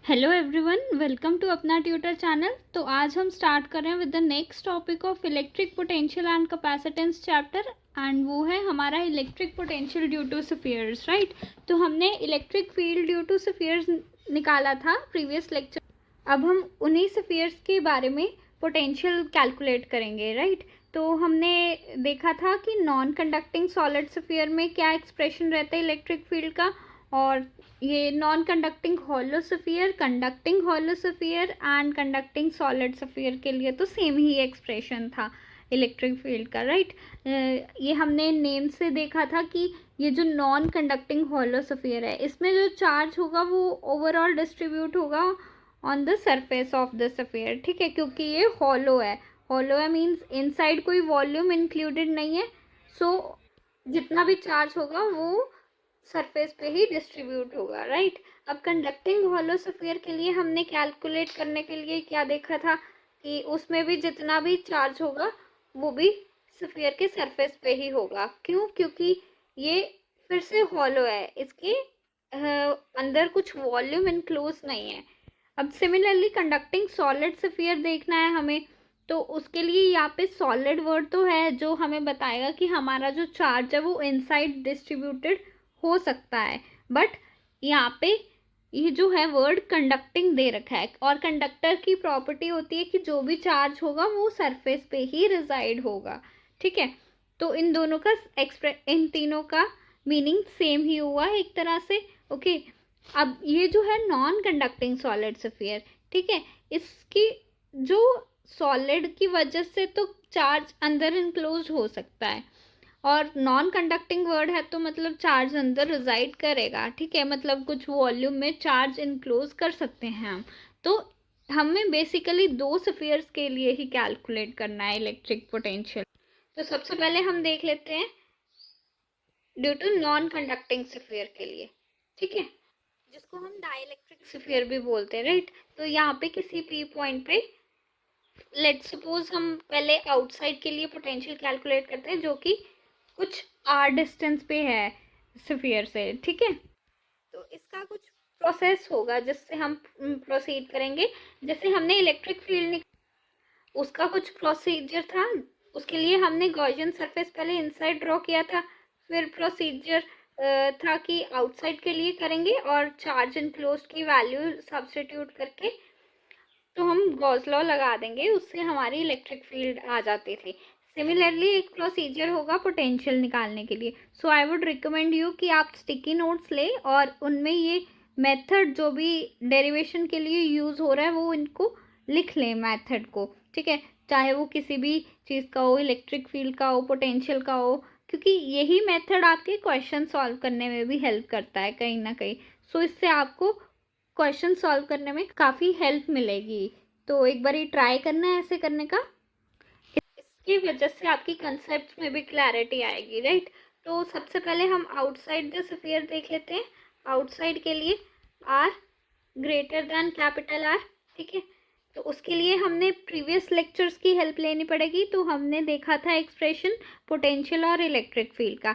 Hello everyone, welcome to अपना tutor channel. तो आज हम स्टार्ट कर रहे हैं with the next topic of electric potential and capacitance chapter, and वो है हमारा electric potential due to spheres, right. तो हमने electric field due to spheres निकाला था प्रीवियस लेक्चर। अब हम उन्हीं स्फीयर्स के बारे में पोटेंशियल कैलकुलेट करेंगे, राइट। तो हमने देखा था कि नॉन कंडक्टिंग सॉलिड स्फीयर में क्या एक्सप्रेशन रहता है इलेक्ट्रिक फील्ड का, और ये non conducting hollow sphere, conducting hollow sphere and conducting solid sphere के लिए तो सेम ही एक्सप्रेशन था इलेक्ट्रिक फील्ड का, राइट। ये हमने नेम से देखा था कि ये जो नॉन कंडक्टिंग हॉलो स्फीयर है, इसमें जो चार्ज होगा वो ओवरऑल डिस्ट्रीब्यूट होगा on the surface of the sphere, ठीक है, क्योंकि ये हॉलो है। हॉलो है मीन्स इनसाइड कोई वॉल्यूम इंक्लूडेड नहीं है, सो जितना भी चार्ज होगा वो सरफेस पे ही डिस्ट्रीब्यूट होगा, राइट। अब कंडक्टिंग हॉलो स्फीयर के लिए हमने कैलकुलेट करने के लिए क्या देखा था कि उसमें भी जितना भी चार्ज होगा वो भी स्फीयर के सरफेस पे ही होगा। क्यों? क्योंकि ये फिर से हॉलो है, इसके अंदर कुछ वॉल्यूम इनक्लोज नहीं है। अब सिमिलरली कंडक्टिंग सॉलिड स्फीयर देखना है हमें, तो उसके लिए यहाँ पे सॉलिड वर्ड तो है जो हमें बताएगा कि हमारा जो चार्ज है वो इनसाइड डिस्ट्रीब्यूटेड हो सकता है, बट यहाँ पे ये जो है वर्ड कंडक्टिंग दे रखा है, और कंडक्टर की प्रॉपर्टी होती है कि जो भी चार्ज होगा वो सरफेस पे ही रिजाइड होगा, ठीक है। तो इन दोनों का इन तीनों का मीनिंग सेम ही हुआ एक तरह से, ओके। अब ये जो है नॉन कंडक्टिंग सॉलिड स्फीयर, ठीक है, इसकी जो सॉलिड की वजह से तो चार्ज अंदर इनक्लोज हो सकता है, और नॉन कंडक्टिंग वर्ड है तो मतलब चार्ज अंदर रिजाइड करेगा, ठीक है, मतलब कुछ वॉल्यूम में चार्ज इनक्लोज कर सकते हैं हम। तो हमें बेसिकली दो स्फीयर्स के लिए ही कैलकुलेट करना है इलेक्ट्रिक पोटेंशियल। तो सबसे पहले हम देख लेते हैं due to non conducting sphere के लिए, ठीक है, जिसको हम डाइलेक्ट्रिक स्फीयर भी बोलते हैं, राइट। तो यहाँ पे किसी पी पॉइंट पे लेट सपोज हम पहले आउटसाइड के लिए पोटेंशियल कैलकुलेट करते हैं जो कि कुछ आर डिस्टेंस पे है स्फीयर से, ठीक है। तो इसका कुछ प्रोसेस होगा जिससे हम प्रोसीड करेंगे। जैसे हमने इलेक्ट्रिक फील्ड उसका कुछ प्रोसीजर था, उसके लिए हमने गॉसियन सरफेस पहले इनसाइड ड्रॉ किया था, फिर प्रोसीजर था कि आउटसाइड के लिए करेंगे और चार्ज इनक्लोज्ड की वैल्यू सब्स्टिट्यूट करके तो हम गॉस लॉ लगा देंगे, उससे हमारी इलेक्ट्रिक फील्ड आ जाती थी। सिमिलरली एक प्रोसीजर होगा पोटेंशियल निकालने के लिए। सो आई वुड रिकमेंड यू कि आप स्टिकी नोट्स ले और उनमें ये मेथड जो भी डेरिवेशन के लिए यूज़ हो रहा है वो इनको लिख लें मेथड को, ठीक है, चाहे वो किसी भी चीज़ का हो, इलेक्ट्रिक फील्ड का हो, पोटेंशियल का हो, क्योंकि यही मेथड आपके क्वेश्चन सॉल्व करने में भी हेल्प करता है कहीं ना कहीं। सो इससे आपको क्वेश्चन सॉल्व करने में काफ़ी हेल्प मिलेगी। तो एक बार ट्राई करना है ऐसे करने का, इसकी वजह से आपकी कंसेप्ट में भी क्लैरिटी आएगी, राइट। तो सबसे पहले हम आउटसाइड द स्फीयर देख लेते हैं। आउटसाइड के लिए R greater than capital R, ठीक है। तो उसके लिए हमने प्रीवियस लेक्चर्स की हेल्प लेनी पड़ेगी। तो हमने देखा था एक्सप्रेशन पोटेंशियल और इलेक्ट्रिक फील्ड का,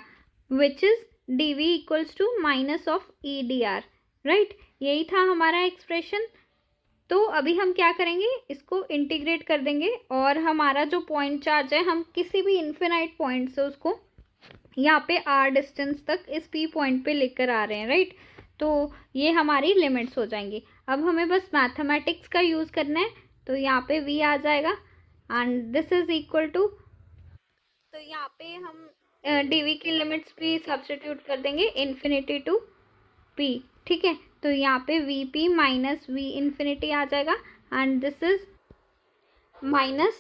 which is D V equals to minus of E D R, right. यही था हमारा एक्सप्रेशन। तो अभी हम क्या करेंगे, इसको इंटीग्रेट कर देंगे और हमारा जो पॉइंट चार्ज है हम किसी भी इन्फिनाइट पॉइंट से उसको यहाँ पे आर डिस्टेंस तक इस पी पॉइंट पे लेकर आ रहे हैं, राइट। तो ये हमारी लिमिट्स हो जाएंगी। अब हमें बस मैथमेटिक्स का यूज़ करना है। तो यहाँ पे वी आ जाएगा and this is equal to, तो यहाँ पे हम डी वी की लिमिट्स भी सब्स्टिट्यूट कर देंगे इन्फिनिटी टू पी, ठीक है। तो यहाँ पे V P minus V infinity आ जाएगा एंड दिस इज माइनस,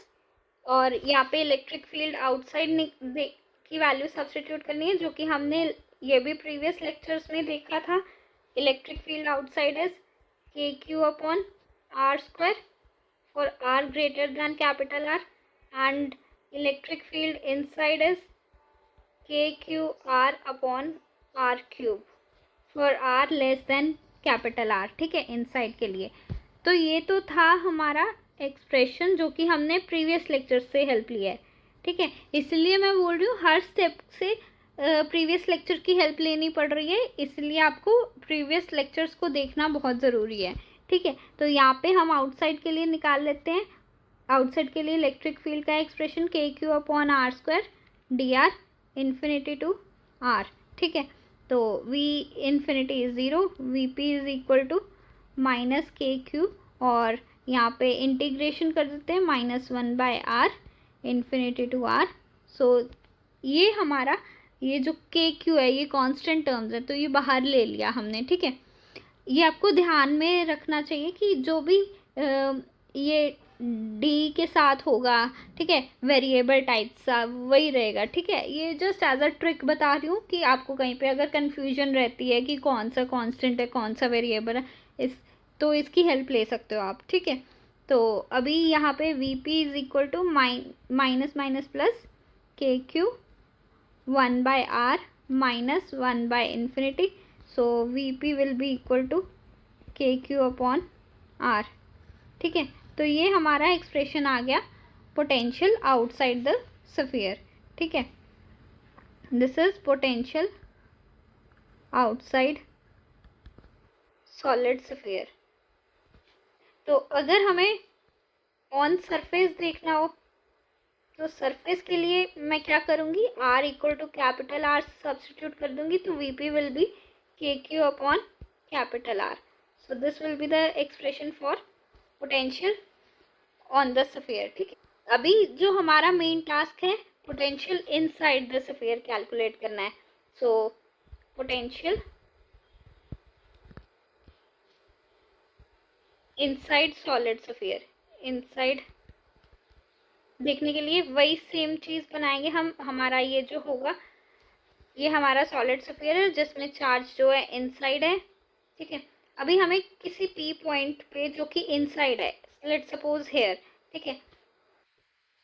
और यहाँ पे इलेक्ट्रिक फील्ड आउटसाइड की वैल्यू सब्स्टिट्यूट करनी है, जो कि हमने ये भी प्रीवियस लेक्चर्स में देखा था। Electric field outside is K Q upon R square for R greater than capital R, and electric field inside is K Q R upon R cube for R less than capital R, ठीक है, inside के लिए। तो ये तो था हमारा expression जो कि हमने प्रीवियस लेक्चर से हेल्प लिया है, ठीक है। इसलिए मैं बोल रही हूँ हर स्टेप से प्रीवियस लेक्चर की हेल्प लेनी पड़ रही है, इसलिए आपको प्रीवियस लेक्चर्स को देखना बहुत ज़रूरी है। ठीक है, तो यहाँ पे हम आउटसाइड के लिए निकाल लेते हैं। आउटसाइड के लिए इलेक्ट्रिक फील्ड का expression K Q upon R square D R infinity to R. ठीक है, तो v infinity is 0, V P is equal to minus K Q, और यहाँ पे इंटीग्रेशन कर देते हैं -1/r इन्फिनिटी टू r। सो ये हमारा ये जो के क्यू है ये कांस्टेंट टर्म्स है, तो ये बाहर ले लिया हमने। ठीक है, ये आपको ध्यान में रखना चाहिए कि जो भी ये डी के साथ होगा, ठीक है, वेरिएबल टाइप सा वही रहेगा। ठीक है, ये जस्ट एज अ ट्रिक बता रही हूँ कि आपको कहीं पे अगर कंफ्यूजन रहती है कि कौन सा कांस्टेंट है कौन सा वेरिएबल है, तो इसकी हेल्प ले सकते हो आप। ठीक है, तो अभी यहाँ पे V P is equal to minus minus plus K Q 1/r minus 1/infinity, so V P will be equal to K Q upon R. ठीक है, तो ये हमारा एक्सप्रेशन आ गया पोटेंशियल आउटसाइड द स्फीयर। ठीक है, this is potential outside solid sphere. तो अगर हमें ऑन सरफेस देखना हो तो सरफेस के लिए मैं क्या करूँगी, r equal to capital R substitute कर दूंगी, तो V P will be K Q upon capital R। So this will be the expression for potential on the sphere. ठीक है, अभी जो हमारा मेन टास्क है potential inside the sphere calculate करना है। So potential inside solid sphere, inside देखने के लिए वही सेम चीज़ बनाएंगे हम। हमारा ये जो होगा ये हमारा सॉलिड स्फीयर है जिसमें चार्ज जो है इनसाइड है। ठीक है, अभी हमें किसी पी पॉइंट पे जो कि इनसाइड है, लेट्स सपोज हेयर, ठीक है,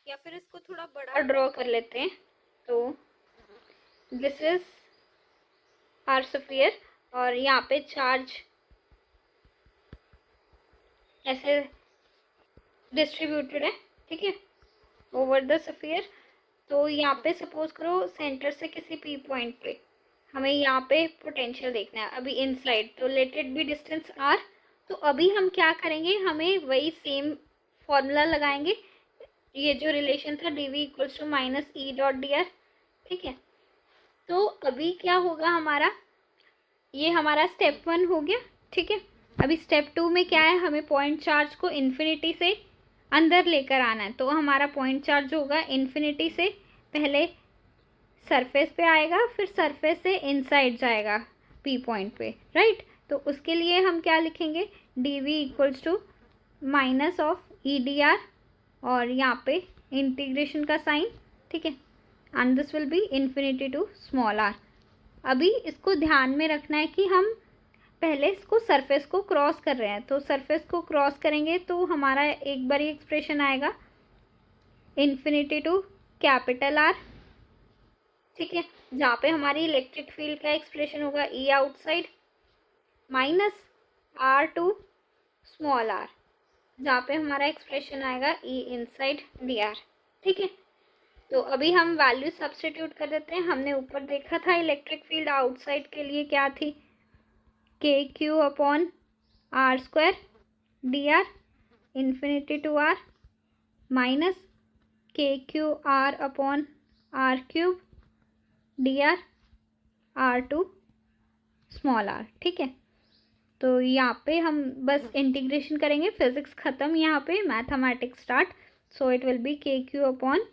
या फिर इसको थोड़ा बड़ा ड्रॉ कर लेते हैं। तो दिस इज आवर स्फीयर और यहाँ पे चार्ज ऐसे डिस्ट्रीब्यूटेड है। ठीक है, ओवर द स्फीयर। तो यहाँ पे सपोज करो सेंटर से किसी पी पॉइंट पे हमें यहाँ पे पोटेंशियल देखना है अभी इनसाइड, तो let it be distance r। तो अभी हम क्या करेंगे, हमें वही सेम फॉर्मूला लगाएंगे, ये जो रिलेशन था D V equals to minus E dot D R. ठीक है, तो अभी क्या होगा हमारा, ये हमारा स्टेप 1 हो गया। ठीक है, अभी स्टेप 2 में क्या है, हमें पॉइंट चार्ज को इन्फिनिटी से अंदर लेकर आना है। तो हमारा पॉइंट चार्ज होगा इन्फिनिटी से पहले सरफेस पे आएगा, फिर सरफेस से इनसाइड जाएगा पी पॉइंट पे, राइट। तो उसके लिए हम क्या लिखेंगे, D V equals to minus of E D R और यहाँ पे इंटीग्रेशन का साइन। ठीक है, and this will be infinity to small R. अभी इसको ध्यान में रखना है कि हम पहले इसको सरफेस को क्रॉस कर रहे हैं, तो सरफेस को क्रॉस करेंगे तो हमारा एक बार एक्सप्रेशन आएगा इन्फिनिटी टू कैपिटल आर। ठीक है, जहाँ पे हमारी इलेक्ट्रिक फील्ड का एक्सप्रेशन होगा E outside minus R to small R, जहाँ पे हमारा एक्सप्रेशन आएगा ई इनसाइड डी आर। ठीक है, तो अभी हम वैल्यू सब्स्टिट्यूट कर देते हैं। हमने ऊपर देखा था इलेक्ट्रिक फील्ड आउटसाइड के लिए क्या थी, K Q upon R square D R infinity to R minus K Q R upon R cube D R R to small R. ठीक है, तो यहाँ पे हम बस इंटीग्रेशन करेंगे, फिजिक्स ख़त्म, यहाँ पे mathematics start. So it will be K Q upon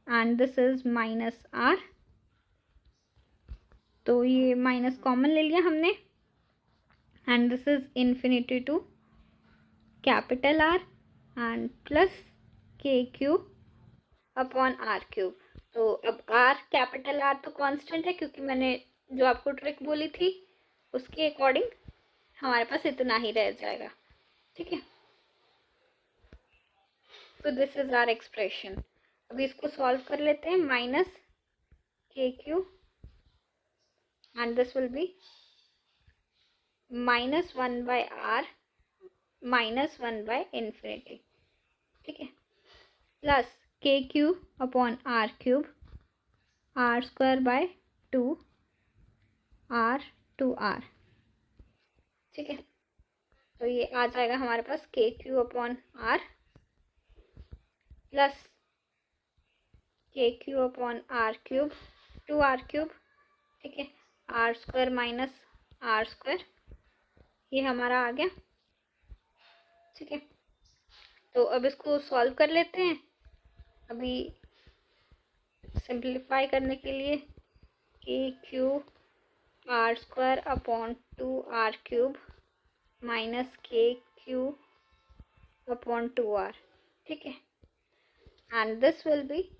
and this is minus R, तो ये माइनस कॉमन ले लिया हमने, and this is infinity to capital R and plus k cube upon R cube. तो अब r कैपिटल R तो constant है, क्योंकि मैंने जो आपको ट्रिक बोली थी उसके अकॉर्डिंग हमारे पास इतना ही रह जाएगा। ठीक है, तो दिस इज आर एक्सप्रेशन। अभी इसको सॉल्व कर लेते हैं, minus K Q and this will be -1/r -1/infinity। ठीक है, plus K Q upon R cube R square by 2 r to r। ठीक है, तो ये आ जाएगा हमारे पास K Q upon R plus K Q upon R cube 2r³ ठीक है, R square minus R square, ये हमारा आ गया। ठीक है, तो अब इसको सॉल्व कर लेते हैं। अभी सिंप्लीफाई करने के लिए के Q are square upon 2r³ minus K Q upon 2r, ठीक है, and this will B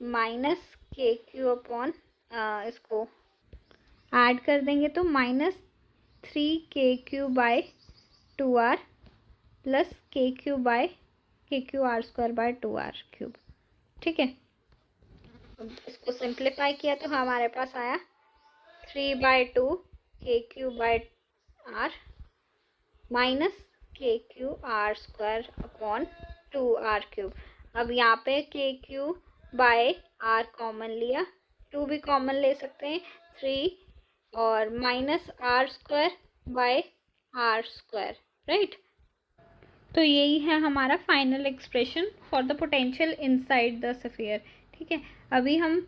minus K Q upon, इसको ऐड कर देंगे तो -3kq/2r प्लस kq/2r³, ठीक है। अब इसको सिंप्लीफाई किया तो हमारे पास आया 3/2 kq/r माइनस kq/r²/2r³। अब यहाँ पे kq/r कॉमन लिया, 2 भी कॉमन ले सकते हैं, 3 और माइनस r²/r², राइट। तो यही है हमारा final expression for the potential inside the sphere, ठीक है। अभी हम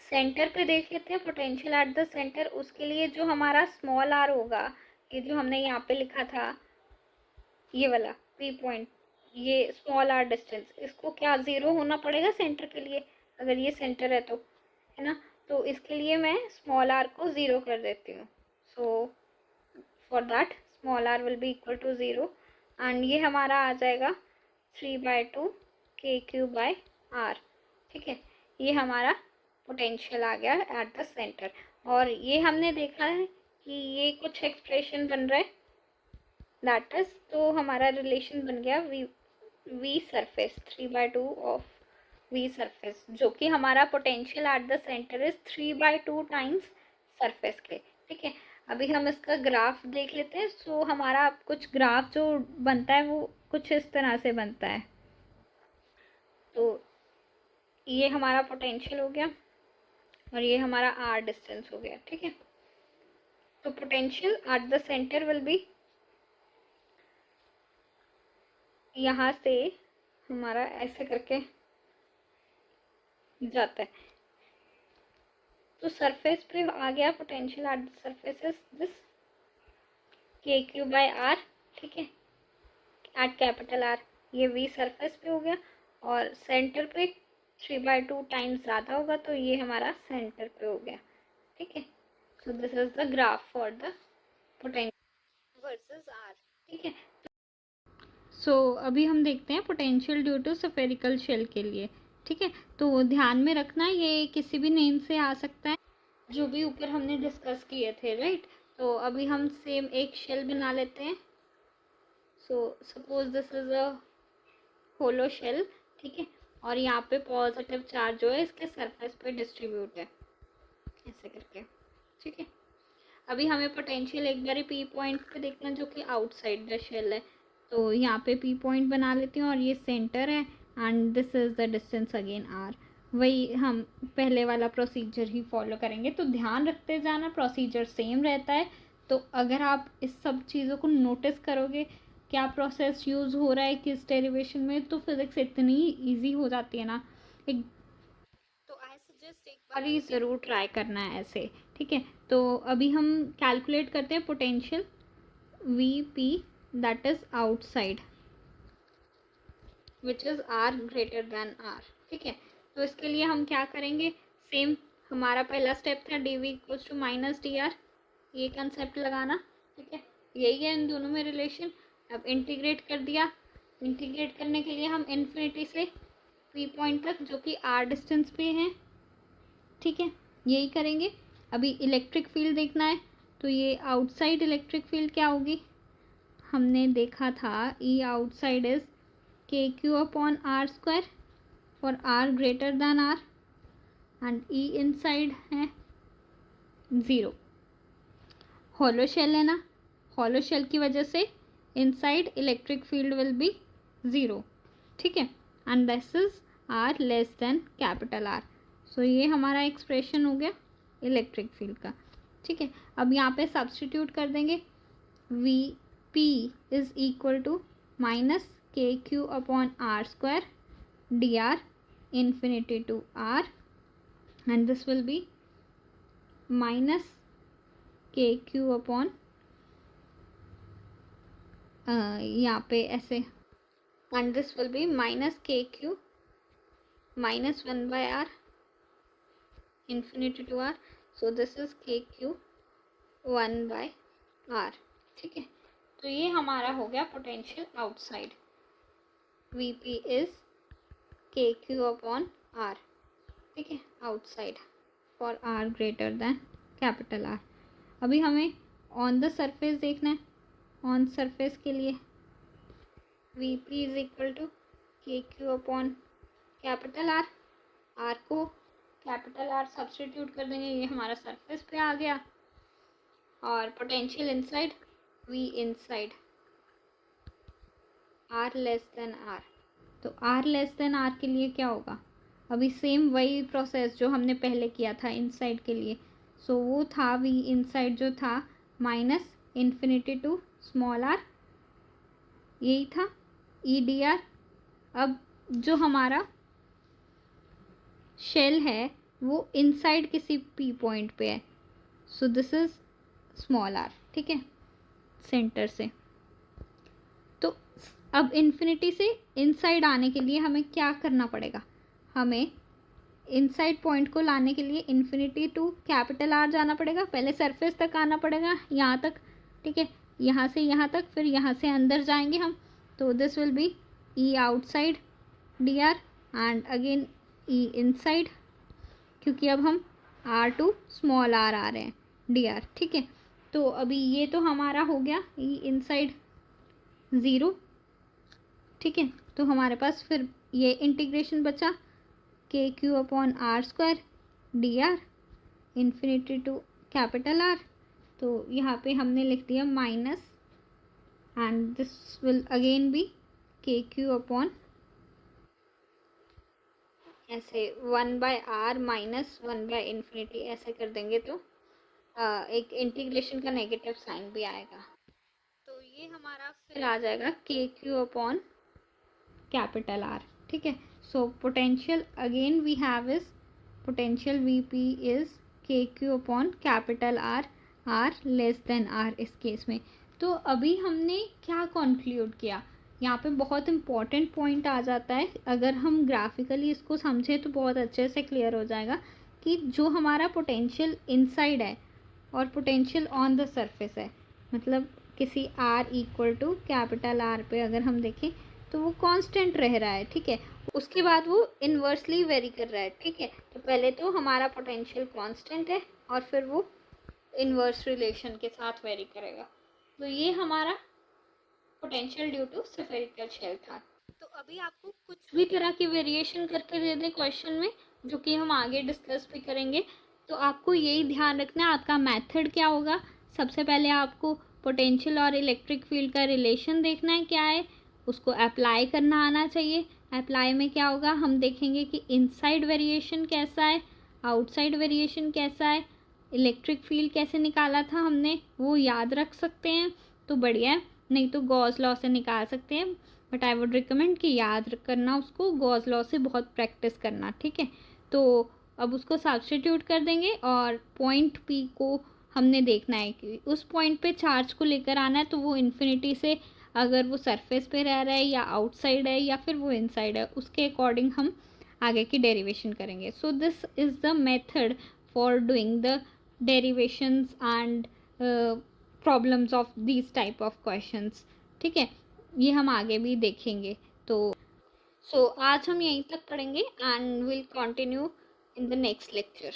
सेंटर पे देख लेते हैं पोटेंशियल एट द सेंटर। उसके लिए जो हमारा स्मॉल r होगा, ये जो हमने यहाँ पे लिखा था, ये वाला P पॉइंट, ये स्मॉल r डिस्टेंस, इसको क्या 0 होना पड़ेगा सेंटर के लिए, अगर ये सेंटर है तो, है ना। तो इसके लिए मैं स्मॉल r को 0 कर देती हूँ। So for that small r will be equal to 0 and ये हमारा आ जाएगा 3/2 kq/r, ठीक है। ये हमारा पोटेंशियल आ गया एट द सेंटर। और ये हमने देखा है कि ये कुछ एक्सप्रेशन बन रहा है, दैट इज, तो हमारा रिलेशन बन गया V surface, 3/2 of V surface, जो कि हमारा potential at the centre is 3/2 times surface के, ठीक है। अभी हम इसका ग्राफ देख लेते हैं। सो हमारा कुछ ग्राफ जो बनता है वो कुछ इस तरह से बनता है। तो ये हमारा पोटेंशियल हो गया और ये हमारा r डिस्टेंस हो गया, ठीक है। तो potential at the centre will be, यहाँ से हमारा ऐसे करके जाता है, तो सरफेस पे आ गया potential at the surface is this kq/r, ठीक है, एट कैपिटल R। ये v सरफेस पे हो गया और सेंटर पे 3/2 टाइम्स ज़्यादा होगा, तो ये हमारा सेंटर पे हो गया, ठीक है। So this is the graph for the potential versus r, ठीक है। सो अभी हम देखते हैं potential due to spherical shell के लिए, ठीक है। तो ध्यान में रखना ये किसी भी नेम से आ सकता है, जो भी ऊपर हमने डिस्कस किए थे, राइट। तो अभी हम सेम एक शेल बना लेते हैं। So suppose this is a hollow shell, ठीक है, और यहाँ पे पॉजिटिव चार्ज जो है इसके सरफेस पे डिस्ट्रीब्यूट है, ऐसे करके, ठीक है। अभी हमें पोटेंशियल एक बार P पॉइंट पे देखना, जो कि आउटसाइड द शेल है। तो यहाँ पे P पॉइंट बना लेती हूँ और ये सेंटर है and this is the distance again r। वही हम पहले वाला प्रोसीजर ही फॉलो करेंगे, तो ध्यान रखते जाना, प्रोसीजर सेम रहता है। तो अगर आप इस सब चीज़ों को नोटिस करोगे, क्या प्रोसेस यूज़ हो रहा है किस डेरिवेशन में, तो फिजिक्स इतनी ईजी हो जाती है ना। एक तो आई सजेस्ट एक बार ही ज़रूर ट्राई करना है ऐसे, ठीक है। तो अभी हम कैलकुलेट करते हैं potential Vp, that is outside, which is r greater than r, ठीक है। तो इसके लिए हम क्या करेंगे, सेम हमारा पहला स्टेप था dv इक्वल्स टू -dr, ये कंसेप्ट लगाना, ठीक है। यही है इन दोनों में रिलेशन। अब इंटीग्रेट कर दिया, इंटीग्रेट करने के लिए हम इन्फिनिटी से P पॉइंट तक, जो कि r डिस्टेंस पे है, ठीक है, यही करेंगे। अभी इलेक्ट्रिक फील्ड देखना है, तो ये आउटसाइड इलेक्ट्रिक फील्ड क्या होगी, हमने देखा था E outside is kq/r² for r greater than r and E inside है 0। हॉलो शेल है ना, हॉलो शेल की वजह से inside electric field will be 0, ठीक है, and this is r less than capital R। सो ये हमारा एक्सप्रेशन हो गया इलेक्ट्रिक फील्ड का, ठीक है। अब यहाँ पे सब्स्टिट्यूट कर देंगे, V P is equal to minus K Q upon R square D R infinity to r, and this will be minus kq upon यहाँ पे ऐसे, and this will be minus kq minus 1 by r infinity to r, so this is kq 1 by r. ठीक है, तो ये हमारा हो गया potential outside. vp is kq upon r. ठीक है, outside for r greater than capital R. अभी हमें ऑन द सरफेस देखना है. ऑन सरफेस के लिए vp is equal to kq upon capital R. R को कैपिटल R सब्स्टिट्यूट कर देंगे, ये हमारा सरफेस पे आ गया. और potential inside v inside r less than r. तो r लेस देन r के लिए क्या होगा? अभी सेम वही प्रोसेस जो हमने पहले किया था इनसाइड के लिए. सो वो था v इनसाइड जो था minus infinity to small r, यही था ई डी आर. अब जो हमारा शेल है वो इनसाइड किसी p पॉइंट पे है, so this is small r. ठीक है, सेंटर से. तो अब इन्फिनिटी से इनसाइड आने के लिए हमें क्या करना पड़ेगा? हमें इनसाइड पॉइंट को लाने के लिए इन्फिनिटी टू कैपिटल R जाना पड़ेगा. पहले सरफेस तक आना पड़ेगा, यहाँ तक. ठीक है, यहाँ से यहाँ तक, फिर यहाँ से अंदर जाएंगे हम. तो this will B E outside D R and again E inside, क्योंकि अब हम R टू स्मॉल r आ रहे हैं डी आर. ठीक है, तो अभी ये तो हमारा हो गया E इनसाइड 0. ठीक है, तो हमारे पास फिर ये इंटीग्रेशन बचा K Q upon R square D R infinity to capital R. तो यहाँ पे हमने लिख दिया minus, and this will again be K Q upon ऐसे 1 by r minus 1 by infinity, ऐसे कर देंगे तो एक इंटीग्रेशन का नेगेटिव साइन भी आएगा. तो ये हमारा फिर आ जाएगा के क्यू अपॉन कैपिटल R. ठीक है, so potential again we have is potential VP is K Q upon capital R, R less than R इस केस में. तो अभी हमने क्या कंक्लूड किया? यहाँ पे बहुत इंपॉर्टेंट पॉइंट आ जाता है. अगर हम ग्राफिकली इसको समझें तो बहुत अच्छे से क्लियर हो जाएगा कि जो हमारा पोटेंशियल इनसाइड है और पोटेंशियल ऑन द सरफेस है, मतलब किसी R equal to capital R पे अगर हम देखें तो वो कांस्टेंट रह रहा है. ठीक है, उसके बाद वो इन्वर्सली वेरी कर रहा है. ठीक है, तो पहले तो हमारा पोटेंशियल कांस्टेंट है और फिर वो इन्वर्स रिलेशन के साथ वेरी करेगा. तो ये हमारा potential due to spherical shell था. तो अभी आपको कुछ भी तरह की वेरिएशन करके दे दे क्वेश्चन में, जो कि हम आगे डिस्कस भी करेंगे, तो आपको यही ध्यान रखना है आपका मेथड क्या होगा. सबसे पहले आपको पोटेंशियल और इलेक्ट्रिक फील्ड का रिलेशन देखना है क्या है, उसको अप्लाई करना आना चाहिए. अप्लाई में क्या होगा, हम देखेंगे कि इनसाइड वेरिएशन कैसा है, आउटसाइड वेरिएशन कैसा है, इलेक्ट्रिक फील्ड कैसे निकाला था हमने, वो याद रख सकते हैं तो बढ़िया है, नहीं तो गॉस लॉ से निकाल सकते हैं. बट आई वुड रिकमेंड कि याद करना उसको, गॉस लॉ से बहुत प्रैक्टिस करना. ठीक है, तो अब उसको सब्स्टिट्यूट कर देंगे और पॉइंट P को हमने देखना है कि उस पॉइंट पे चार्ज को लेकर आना है. तो वो इन्फिनिटी से अगर वो सरफेस पे रह रहा है या आउटसाइड है या फिर वो इनसाइड है, उसके अकॉर्डिंग हम आगे की डेरिवेशन करेंगे. So this is the method for doing the derivations and problems of these type of questions. ठीक है, ये हम आगे भी देखेंगे. तो आज हम यहीं तक पढ़ेंगे and will continue in the next lecture.